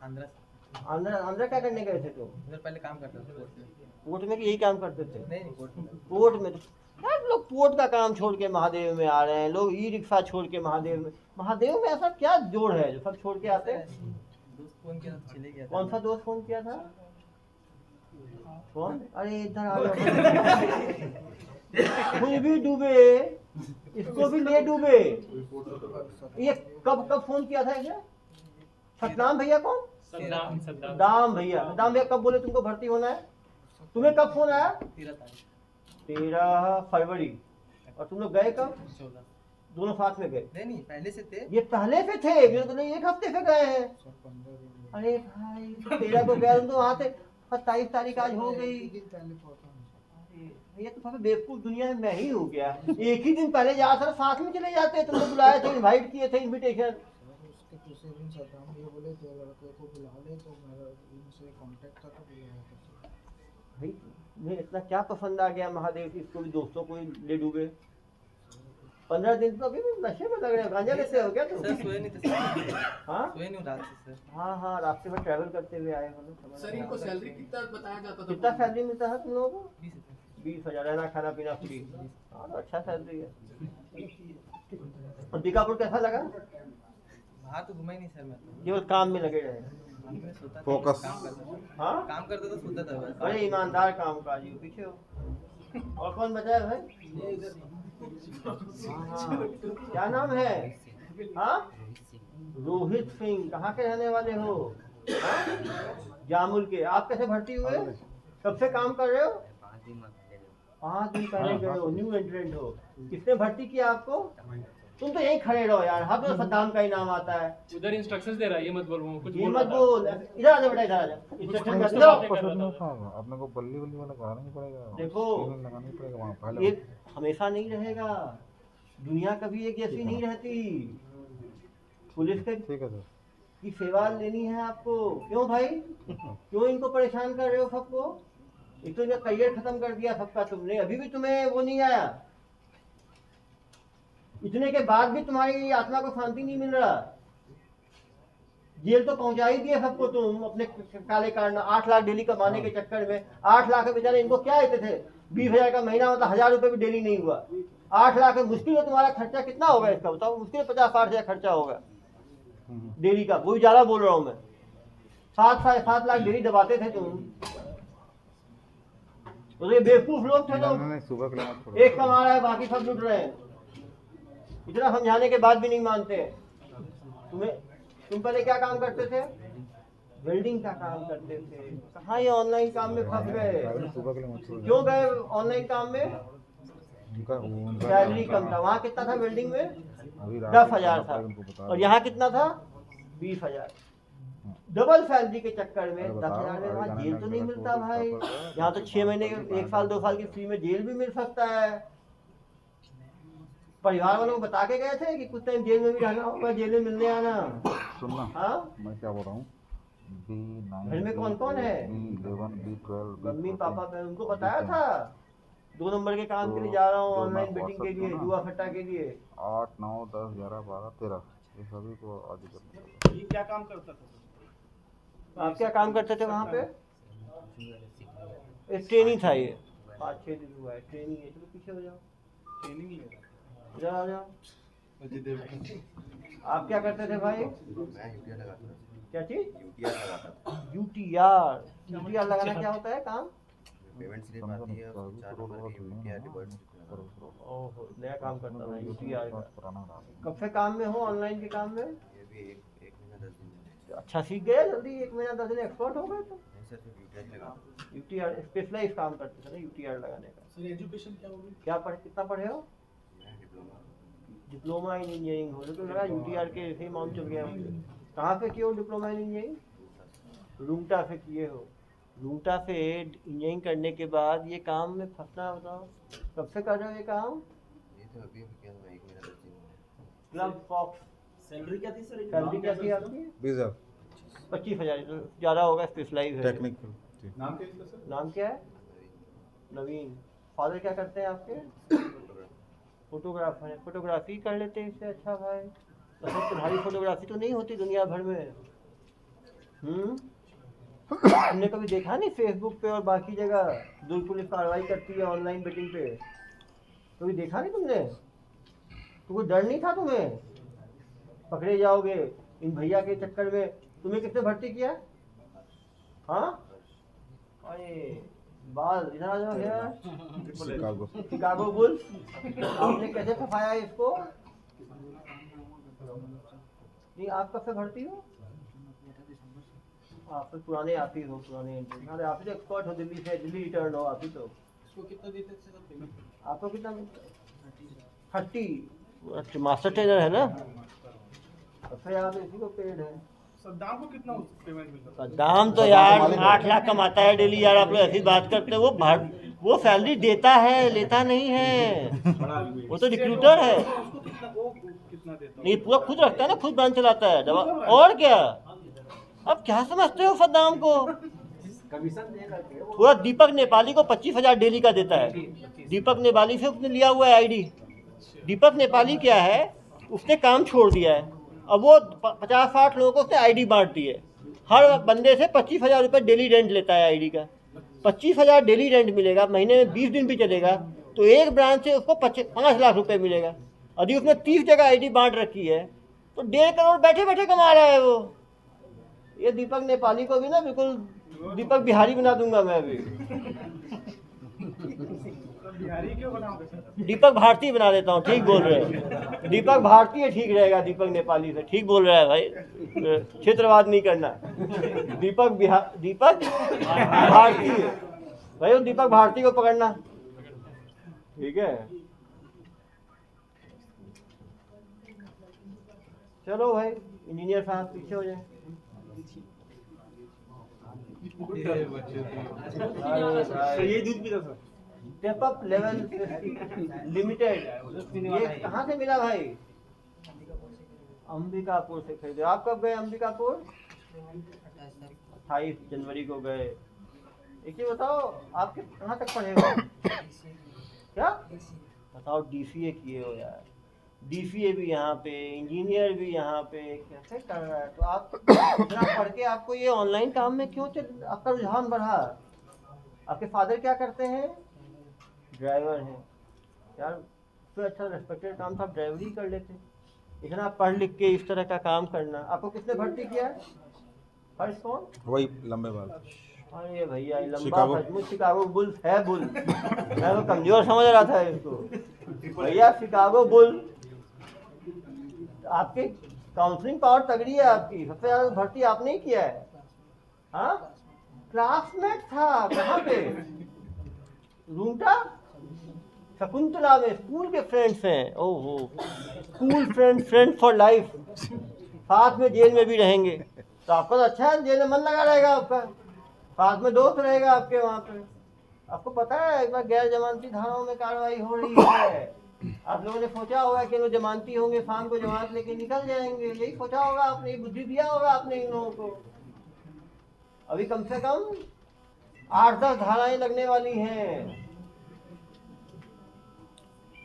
अंदर अंदर क्या करने गए थे तुम? उधर पहले काम करता था कोर्ट में। कोर्ट में कि यही काम करते थे? नहीं कोर्ट में। कोर्ट में तो यार लोग कोर्ट का काम छोड़ के महादेव में आ रहे हैं, लोग ई रिक्शा छोड़ के महादेव में। महादेव में ऐसा क्या जोड़ है जो सब छोड़ के आते हैं? दोस्त फोन किया तो चले गया। कौन सा दोस्त फोन किया था? कौन? अरे इधर आ जाओ। खुद भी डूबे, इसको भी ले डूबे। ये कब फोन किया था इसे? सतनाम भैया कौन? सद्दाम दाम भैया। दाम भैया कब बोले तुमको भर्ती होना है? तुम्हें कब फोन आया? 13 तारीख 13 फरवरी। और तुम लोग गए कब? 14। दोनों साथ में गए? नहीं पहले से थे। ये पहले से थे, ये तो नहीं 1 हफ्ते से गए हैं। सर 15 दिन अरे भाई 13 को गए तुम तो वहाँ से। 27 तारीख आज हो गई। एक दिन पहले पहुंचा हूं। अरे ये तो सबसे बेवकूफ दुनिया में मैं ही हो गया। एक ही दिन पहले जा सर, साथ में चले जाते। तुमने बुलाए थे, इनवाइट किए थे, इनविटेशन। सर उसके दूसरे दिन सद्दाम भैया बोले थे लड़के को बुला ले, तो मेरा उनसे कांटेक्ट था तो बुलाया था सर। भाई तुम्हें इतना क्या पसंद आ गया महादेव की, इसको भी दोस्तों को ही ले डूबे? 15 दिन तो अभी भी नशे में लग रहे हो। गांजा लेते हो क्या तुम? सर सोए नहीं थे सर। हाँ सोए नहीं रात से सर। हाँ हाँ, रास्ते में ट्रैवल करते हुए आए हो लोग, समझ सर गया। इनको सैलरी कितना बताया जाता था? कितना सैलरी मिलता है तुम लोगों को? 20,000। 20,000, रहना खाना पीना फ्री। हाँ तो अच्छा सैलरी है। और बीकापुर कैसा लगा? बाहर तो घुमा ही नहीं सर मैं तो। केवल काम में लगे रहे। मैं सोता था, फोकस। काम करता था। हाँ काम करता था, सोता था बस। बड़े ईमानदार काम काज हो। पीछे हो। और कौन बचा है भाई? हाँ, क्या नाम है? हाँ रोहित सिंह। कहाँ के रहने वाले हो? हाँ? जामुल के। आप कैसे भर्ती हुए? कब से काम कर रहे हो? 5 दिन पहले गए हो, न्यू एंट्रेंट हो। किसने भर्ती किया आपको? तुम तो यहीं खड़े रहो यार। हाँ तो सद्दाम का ही नाम आता है। उधर इंस्ट्रक्शंस दे रहा है, ये मत बोल कुछ ये बोल मत रहा था। बोल। इधर आ जा बेटा, इधर आ जा। इंस्ट्रक्शन कर कुछ दो। बातें कर रहा था। अपने को बल्ली वल्ली वाला लगाना नहीं पड़ेगा। देखो, स्टील लगाना ही पड़ेगा वहाँ पहले। ये हमेशा नहीं रहेगा। दुनिया कभी एक जैसी नहीं रहती। पुलिस के ठीक है सर। की सेवा लेनी है आपको। क्यों भाई? क्यों इनको परेशान कर रहे हो सबको? एक तो इनका करियर खत्म कर दिया सबका तुमने, अभी भी तुम्हें वो नहीं आया। इतने के बाद भी तुम्हारी आत्मा को शांति नहीं मिल रहा। जेल तो पहुंचा ही दिए सबको तुम अपने काले कारण। 8 लाख डेली कमाने के चक्कर में। 8 लाख बेचारे इनको क्या आते थे? 20,000 का महीना, मतलब 1,000 रुपए भी डेली नहीं हुआ। 8 लाख में मुश्किल है। तुम्हारा खर्चा कितना होगा इसका बताओ? मुश्किल 50-60 हजार खर्चा होगा डेली का। वो भी ज्यादा बोल रहा हूँ मैं। 7-7.5 लाख डेली दबाते थे तुम। तो ये बेवकूफ लोग थे नहीं तो नहीं सुबह के लिए मत छोड़ो। एक कमा रहा है बाकी सब लुट रहे हैं। इतना समझाने के बाद भी नहीं मानते। तुम पहले क्या काम करते थे? वेल्डिंग का काम करते थे। कहाँ ये ऑनलाइन काम में फंस गए? सुबह के लिए मत छोड़ो। क्यों गए ऑनलाइन काम में? उनका सैलरी कम था। वहाँ कितना था वेल्डिंग में? अभी 10,000 था। उनको बता और यहाँ कितना था? 20,000। डबल सैलरी के चक्कर में अरे बताओ, 10,000 में वहाँ अरे जेल गाना तो नहीं लगा मिलता तो भाई। पापा का- यहाँ तो 6 महीने, 1 साल 2 साल की फ्री में जेल भी मिल सकता है। परिवार वालों को बता के गए थे कि कुछ टाइम जेल में भी रहना होगा, जेल में मिलने आना। सुनना हाँ, मैं क्या बोल रहा हूँ। B9 घर में कौन-कौन है? B11 B12 मम्मी B14 पापा ने उनको बताया था 2 नंबर के काम के लिए जा रहा हूँ, तो ऑनलाइन मैं बेटिंग के WhatsApp लिए, को ना- जुआ सट्टा के लिए। 8 9 10 11 12 13 ये सभी को आज कर। ये क्या काम करता था? आप क्या काम करते थे वहाँ पे? एक ट्रेनिंग था ये, 5-6 दिन हुआ है ट्रेनिंग है। चलो पीछे हो जाओ, ट्रेनिंग ले रहा इधर आ जाओ। आप क्या करते थे भाई? क्या चीज? यूटीआर। यूटीआर लगाना क्या होता है काम? ओहो, नया काम करता था यूटीआर का। पुराना नाम कब से काम में हो ऑनलाइन के काम में? अच्छा सीख गए जल्दी, 1 महीना 10 दिन एक्सपर्ट हो गए तो। यूटीआर स्पेशलाइज काम करते थे ना यूटीआर लगाने का। सर एजुकेशन क्या होगी? क्या पढ़े, कितना पढ़े हो? डिप्लोमा इन इंजीनियरिंग हो तो लगा यूटीआर के ऐसे ही माउंट चल गया। कहाँ से किए हो डिप्लोमा इन इंजीनियरिंग? रूंगटा से किए हो। रूंगटा से इंजीनियरिंग करने के बाद ये काम में फंसना, बताओ कब से कर रहे हो ये काम? Club fox. सैलरी क्या थी सर? सैलरी क्या थी आपकी? 20,000 25,000 ज़्यादा होगा, स्पेशलाइज है। टेक्निकल जी। नाम क्या है इसका सर? नाम क्या है? नवीन। फादर क्या करते हैं आपके? फोटोग्राफर है। फोटोग्राफी कर लेते हैं इससे अच्छा भाई। मतलब तुम्हारी फोटोग्राफी तो नहीं होती दुनिया भर में। तुमने कभी देखा नहीं फेसबुक पे और बाकी जगह दुर्ग पुलिस कार्रवाई करती है ऑनलाइन बेटिंग पे? कभी देखा नहीं तुमने? तो कोई डर नहीं था तुम्हें? पकड़े जाओगे इन भैया के चक्कर में। तुम्हें किसने भर्ती किया? हाँ, अरे बाल इधर आ जाओ यार। Chicago Chicago bulls. आपने कैसे फंसाया इसको? नहीं, आप कब से भर्ती हो? आप तो पुराने आप ही हो, पुराने। अरे आप ही तो एक्सपर्ट हो, दिल्ली से, दिल्ली रिटर्न हो आप ही तो। इसको कितना देते थे सर पेमेंट? आपको कितना? 30। अच्छा, मास्टर ट्रेनर है ना? अच्छा, आप इसी को पेड है। सद्दाम को कितना पेमेंट मिलता? दाम तो यार 8 लाख कमाता है डेली यार। आप लोग ऐसी बात करते हैं। वो सैलरी देता है, लेता नहीं है। वो तो रिक्रूटर है। उसको कितना, वो कितना देता? नहीं, पूरा खुद रखता है ना, खुद ब्रांच चलाता है दवा। और क्या? अब क्या समझते हो सद्दाम को? पूरा दीपक नेपाली को 25,000 डेली का देता है। दीपक नेपाली से उसने लिया हुआ है आईडी। दीपक नेपाली क्या है, उसने काम छोड़ दिया है। अब वो 50-60 लोगों को उसने आईडी बांट दी है। हर बंदे से 25,000 रुपये डेली रेंट लेता है आईडी का। 25,000 डेली रेंट मिलेगा, महीने में 20 दिन भी चलेगा तो एक ब्रांच से उसको 5 लाख रुपए मिलेगा। यदि उसने 30 जगह आईडी बांट रखी है तो 1.5 करोड़ बैठे बैठे कमा रहा है वो। ये दीपक नेपाली को भी ना बिल्कुल दीपक बिहारी बना दूंगा मैं अभी। बिहारी क्यों बनाओगे सर? दीपक भारती बना देता हूँ। ठीक बोल रहे हैं, दीपक भारतीय ठीक रहेगा दीपक नेपाली से। ठीक बोल रहा है भाई, क्षेत्रवाद नहीं करना। दीपक भारतीय भाई, वो दीपक भारती को पकड़ना। ठीक है, चलो भाई इंजीनियर साहब पीछे हो जाए। ये दूध पीता sir? Step up level limited, ये कहाँ से मिला भाई? अंबिकापुर से खरीदे। आप कब गए अंबिकापुर? 28 जनवरी को गए। एक ही बताओ, आपके कहाँ तक पढ़े हो? क्या बताओ? डीसीए किए हो यार। डीसीए भी यहाँ पे, इंजीनियर भी यहाँ पे, कैसे कर रहा है? तो आप इतना पढ़ के आपको ये ऑनलाइन काम में क्यों आपका रुझान बढ़ा? आपके फादर क्या करते हैं? ड्राइवर हैं यार। तो अच्छा रेस्पेक्टेड काम था, ड्राइवरी कर लेते। इतना पढ़ लिख के इस तरह का काम करना। आपको किसने भर्ती किया? हर्ष कौन? वही लंबे बाल अरे भैया ये लंबा शिकागो। सचमुच शिकागो बुल्स है बुल। मैं तो कमजोर समझ रहा था इसको। भैया शिकागो बुल, आपकी काउंसलिंग पावर तगड़ी है आपकी, सबसे ज्यादा भर्ती आपने ही किया है। हाँ क्लासमेट था कहाँ पे? रूमटा शकुंतला में, स्कूल के फ्रेंड्स हैं। ओहो, स्कूल फ्रेंड फॉर लाइफ, साथ में जेल में भी रहेंगे तो आपका तो अच्छा है, जेल में मन लगा रहेगा आपका, साथ में दोस्त रहेगा आपके वहाँ पे। आपको पता है एक बार गैर जमानती धाराओं में कार्रवाई हो रही है। आप लोगों ने सोचा होगा कि लोग जमानती होंगे, शाम को जमानत लेके निकल जाएंगे, यही सोचा होगा आपने, ये बुद्धि दिया होगा आपने इन लोगों को। अभी कम से कम 8-10 धाराएं लगने वाली हैं।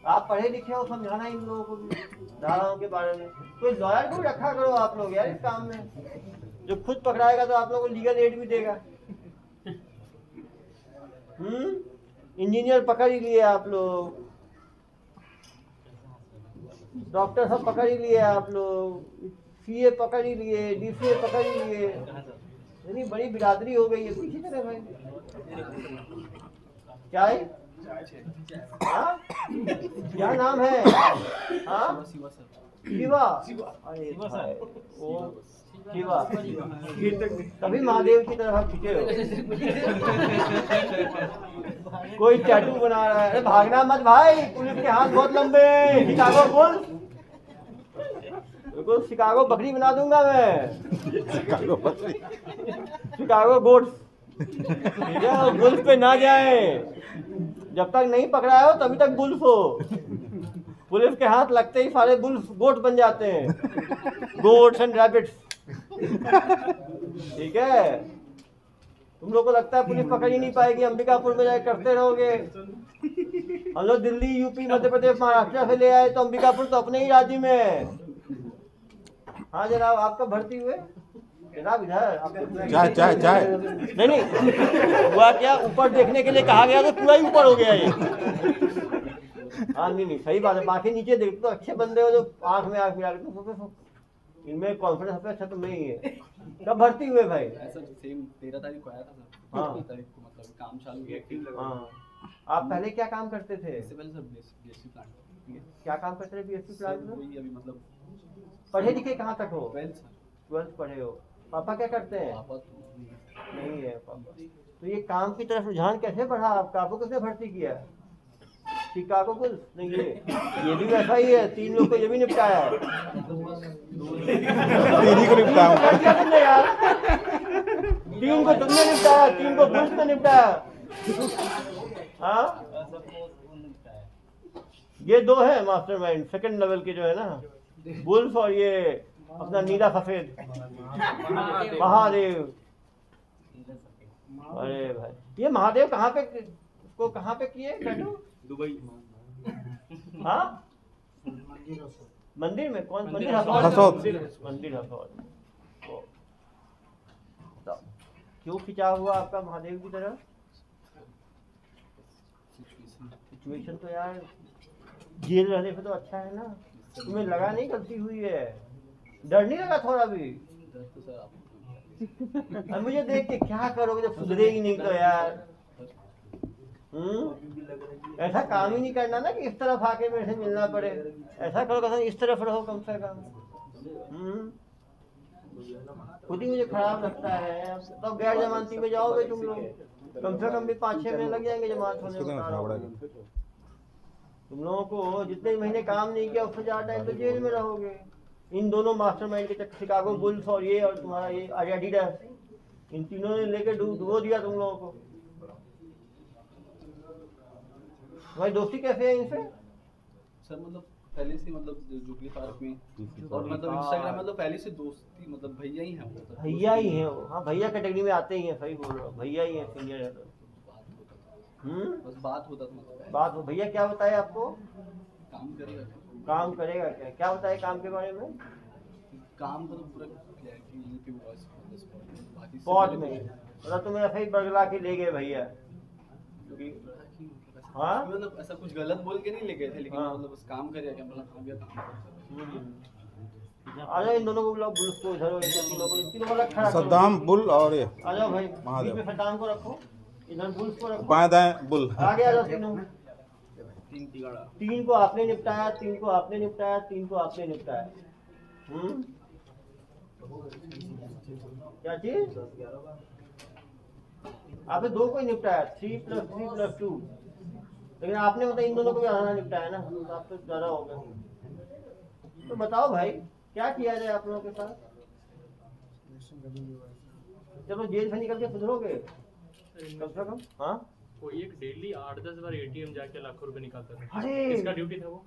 आप पढ़े लिखे हो, समझाना इन लोगों को भी धाराओं के बारे में। कोई लॉयर को रखा करो आप लोग यार इस काम में, जो खुद पकड़ाएगा तो आप लोगों को लीगल एड भी देगा। इंजीनियर पकड़ ही लिए आप लोग, डॉक्टर सब पकड़ ही लिए आप लोग, सीए पकड़ ही लिए, डीसीए पकड़ ही लिए, यानी बड़ी बिरादरी हो गई है। पीछे चले भाई, क्या है? हाँ? क्या नाम है? हाँ शिवा। अरे भाई, ओ शिवा, तभी महादेव की तरफ खींचे हो। कोई टैटू बना रहा है। अरे भागना मत भाई, पुलिस के हाथ बहुत लंबे हैं। शिकागो बोल, बिल्कुल शिकागो बकरी बना दूंगा मैं। शिकागो गोट्स, ठीक है, बुल्स पे ना जाए। जब तक नहीं पकड़ा हो तभी तक बुल्स हो। पुलिस के हाथ लगते ही सारे बुल्स गोट बन जाते हैं, गोट्स एंड रैबिट्स। ठीक है, तुम लोग को लगता है पुलिस पकड़ ही नहीं पाएगी, अंबिकापुर में जाके करते रहोगे। हम लोग दिल्ली, यूपी, मध्य प्रदेश, महाराष्ट्र से ले आए तो अंबिकापुर तो अपने ही राज्य में है। हाँ जनाब, आपका भर्ती हुए जनाब, इधर चाय नहीं हुआ क्या, ऊपर देखने के लिए कहा गया तो पूरा ही ऊपर हो गया ये। हाँ नहीं सही बात है, बाकी नीचे देखते तो अच्छे बंदे हो जो आंख में आंख मिला के, इनमें कॉन्फिडेंस सबसे अच्छा तुम ही है। कब भर्ती हुए भाई? सर सेम 13 तारीख को आया था सर। हाँ। 13 तारीख को मतलब काम चालू किया। हाँ, आप पहले क्या काम करते थे? इससे पहले सर बीएससी प्लांट। क्या काम करते थे बीएससी प्लांट में? वही अभी मतलब पढ़े लिखे कहाँ तक हो? 12th sir. 12th पढ़े हो। पापा क्या करते हैं? पापा तो नहीं है पापा। तो ये काम की तरफ रुझान कैसे बढ़ा आपका? आपको किसने भर्ती किया? Chicago police? नहीं ये भी वैसा ही है, 3 लोग को ये भी निपटाया है। तेरी को निपटाऊंगा। क्या तुमने यार, 3 को तुमने निपटाया, 3 को पुलिस ने निपटाया। हाँ ये 2 है मास्टरमाइंड सेकंड लेवल के जो है ना, बुल्स और ये अपना नीला सफेद महादेव। अरे भाई, ये महादेव कहाँ पे, इसको कहाँ पे किए टैटू? दुबई। हाँ मंदिर में? कौन मंदिर? हसौद। मंदिर हसौद। तो क्यों खिंचा हुआ आपका महादेव की तरफ? सिचुएशन तो यार जेल रहने पे तो अच्छा है ना। तुम्हें लगा नहीं गलती हुई है? डर नहीं लगा थोड़ा भी? डर तो सर आपको। अब मुझे देख के क्या करोगे जब सुधरेगी नहीं तो यार। ऐसा काम ही नहीं करना ना कि इस तरफ आके मेरे से मिलना पड़े। ऐसा करो कि इस तरफ रहो कम से कम। खुद ही मुझे खराब लगता है। तब गैर जमानती में जाओगे तुम लोग, कम से कम भी 5-6 महीने लग जाएंगे जमानत होने में। तुम लोगों को जितने महीने काम नहीं किया उससे ज्यादा टाइम तो जेल में रहोगे। इन दोनों मास्टरमाइंड के चक्कर, शिकागो बुल्स और ये और तुम्हारा ये एडिडास, इन तीनों ने लेके डुबो दिया तुम लोगों को। तुम्हारी दोस्ती कैसे है इनसे? सर मतलब पहले से मतलब जुबली पार्क में और मतलब इंस्टाग्राम मतलब पहले से दोस्ती मतलब भैया ही हैं वो। भैया ही हैं वो। हाँ भैया कैटेगरी में आते ही हैं, सही बोल रहे हो, भैया ही हैं, सीनियर है तो। बस बात होता था मतलब। बात हो। भैया क्या बताए आपको? काम करेगा काम करेगा क्या? क्या बताए काम के बारे में? काम को तो पूरा किया कि यहीं पे वॉइस बाकी स्पॉट में मतलब तुम्हें ऐसे ही बरगला के ले गए भैया? हाँ मतलब ऐसा कुछ गलत बोल के नहीं ले गए थे, लेकिन हाँ। मतलब बस काम करेगा क्या, मतलब हाँ भैया काम आ जाओ इन दोनों को बुलाओ, बुल्स को इधर, इन तीनों को, इन तीनों को अलग खड़ा करो। सद्दाम बुल और ये आ जाओ भाई, महादेव। बीच में सद्दाम को रखो, इधर बुल्स को रखो, बाएं दाएं बुल। आगे आ जाओ तीनों। तीन तिगाड़ा। 3 को आपने निपटाया, 3 को आपने निपटाया, 3 को आपने निपटाया। क्या चीज? आपने 2 को ही निपटाया, 3 + 3 + 2, लेकिन आपने मतलब इन दोनों को भी आना निपटाया ना, तो आप तो ज्यादा हो गए। तो बताओ भाई क्या किया जाए आप लोगों के साथ? चलो जेल से निकल के सुधरोगे कम से कम। हाँ कोई एक डेली 8-10 बार एटीएम जाके लाखों रुपए निकालता था, अरे इसका ड्यूटी था वो।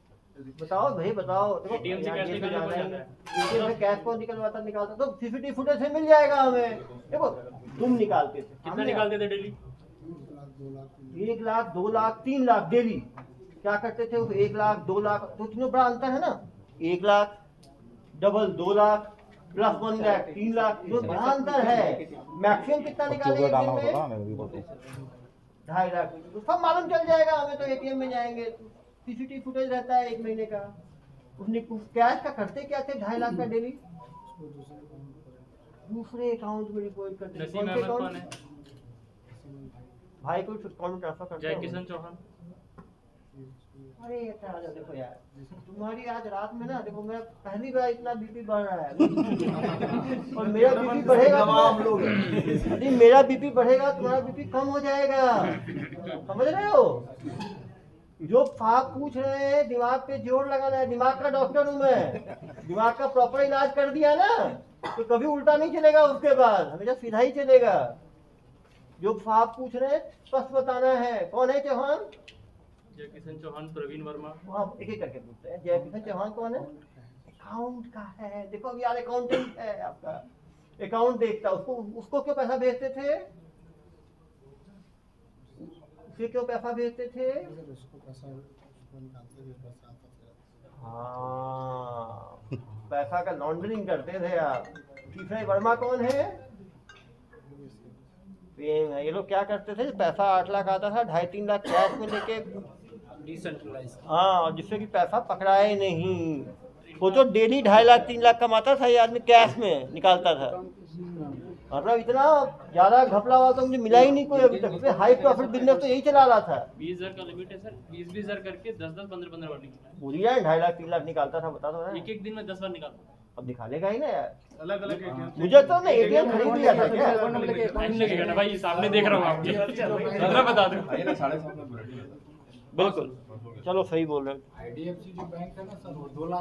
बताओ भाई बताओ। देखो ATM से कैश निकालना पड़ जाता है। ATM से कैश कौन निकलवाता निकालता, तो सीसीटीवी फुटेज से मिल जाएगा हमें। देखो तुम निकालते थे, कितना निकालते थे डेली? 1 लाख 2 लाख 3 लाख डेली। क्या करते थे? 1 लाख 2 लाख, तो तीनों बड़ा अंतर है ना। 1 लाख डबल 2 लाख प्लस 1 लाख 3 लाख, जो बड़ा अंतर है। मैक्सिमम कितना निकालेंगे डालना दिन होता था में? ना मेरी फोटो। 2.5 लाख। तो सब मालूम चल जाएगा हमें, तो एटीएम में जाएंगे, सीसीटीवी फुटेज रहता है 1 महीने का। उसने कैश का करते क्या थे? 2.5 लाख का डेली दूसरे अकाउंट में डिपॉजिट करते थे। नसीम कौन से अहमद कौन account? है? भाई को अकाउंट ट्रांसफर करते जय हो? किशन चौहान। अरे ये क्या हाल है, देखो यार तुम्हारी आज रात में ना, देखो मेरा पहली बार इतना बीपी बढ़ रहा है और मेरा बीपी बढ़ेगा तो यदि मेरा बीपी बढ़ेगा तुम्हारा बीपी कम हो जाएगा, समझ रहे हो? जो आप पूछ रहे हैं दिमाग पे जोर लगाना है, दिमाग का डॉक्टर हूँ मैं, दिमाग का प्रॉपर इलाज कर दिया ना तो कभी उल्टा नहीं चलेगा, उसके बाद हमेशा सीधा ही चलेगा। जो आप पूछ रहे हैं स्पष्ट बताना है। कौन है चौहान? जय किशन चौहान, प्रवीण वर्मा। आप एक एक करके पूछते हैं। जय किशन चौहान कौन है? अकाउंट का है। देखो अब यार अकाउंटेंट है आपका, अकाउंट देखता, उसको क्यों पैसा भेजते थे? उसे क्यों पैसा भेजते थे? हाँ, पैसा का लॉन्ड्रिंग करते थे आप। तीसरा वर्मा कौन है? प्रेम है। ये लोग क्या करते थे? पैसा 8 लाख आता था, 2.5-3 लाख कैश में लेके, डिसेंट्रलाइज। हाँ, जिससे कि पैसा पकड़ाए नहीं। सोचो डेली 2.5 लाख 3 लाख कमाता था ये आदमी, कैश में निकालता था। मतलब इतना ज्यादा घपला हुआ तो मुझे मिला ही नहीं कोई अभी तक। हाई प्रॉफिट बिजनेस तो यही चला रहा था। 20,000 का लिमिट है सर, 20-20 हजार करके 10-10, 15-15 बार निकालता है। पूरी यार 2.5 लाख 3 लाख निकालता था, बता दो ना। एक दिन में 10 बार निकालता है। अब निकालेगा ही ना यार। अलग अलग एटीएम। मुझे तो ना एटीएम खरीद लिया था क्या? टाइम लगेगा ना भाई, सामने देख रहा हूँ आपके। कितना बता दो। बिल्कुल, चलो सही बोल रहे हो। आईडीएफसी जो बैंक है ना सर, वो 2 लाख